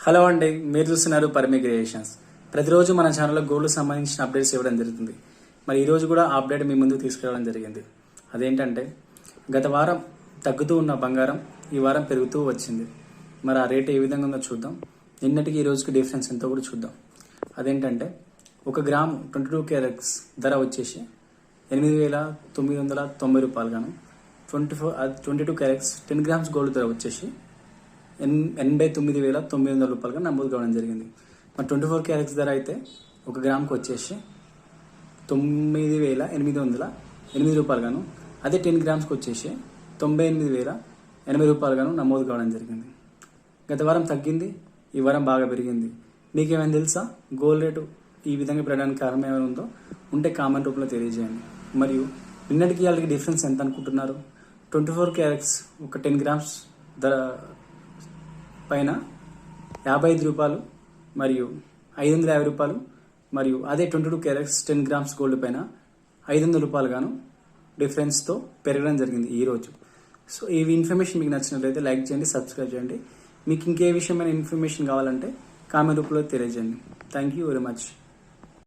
Hello అండి, మీరు చూస్తున్నారు పరిమి క్రియేషన్స్. ప్రతిరోజు మన ఛానల్లో గోల్డ్ సంబంధించిన అప్డేట్స్ ఇవ్వడం జరుగుతుంది. మరి ఈరోజు కూడా ఆ అప్డేట్ మీ ముందుకు తీసుకురావడం జరిగింది. అదేంటంటే, గత వారం తగ్గుతూ ఉన్న బంగారం ఈ వారం పెరుగుతూ వచ్చింది. మరి ఆ రేట్ ఏ విధంగా ఉందో చూద్దాం. నిన్నటికి ఈ రోజుకి డిఫరెన్స్ ఎంతో కూడా చూద్దాం. అదేంటంటే, 1 గ్రాము 22 క్యారెట్స్ ధర వచ్చేసి 8,990 రూపాయలు గాను, 22 క్యారెట్స్ 10 గ్రామ్స్ గోల్డ్ ధర వచ్చేసి 89,900 రూపాయలుగా నమోదు కావడం జరిగింది. మరి 24 క్యారెట్స్ ధర అయితే 1 గ్రామ్కి వచ్చేసి 9,808 రూపాయలు గాను, అదే 10 గ్రామ్స్కి వచ్చేసి 98,080 రూపాయలు గాను నమోదు కావడం జరిగింది. గత వారం తగ్గింది, ఈ వారం బాగా పెరిగింది. మీకేమైనా తెలుసా గోల్డ్ రేటు ఈ విధంగా పెరగడానికి కారణం ఏమైనా ఉందో ఉంటే కామెంట్ రూపంలో తెలియజేయండి. మరియు నిన్నటికి వాళ్ళకి డిఫరెన్స్ ఎంత అనుకుంటున్నారు? 24 క్యారెట్స్ ఒక 10 గ్రామ్స్ ధర పైన 55 రూపాయలు మరియు 550 రూపాయలు, మరియు అదే 22 క్యారెట్స్ 10 గ్రామ్స్ గోల్డ్ పైన 500 రూపాయలు గాను డిఫరెన్స్తో పెరగడం జరిగింది ఈరోజు. సో ఈ ఇన్ఫర్మేషన్ మీకు నచ్చినట్లయితే లైక్ చేయండి, సబ్స్క్రైబ్ చేయండి. మీకు ఇంకే విషయమైన ఇన్ఫర్మేషన్ కావాలంటే కామెంట్ రూపంలో తెలియజేయండి. Thank you very much.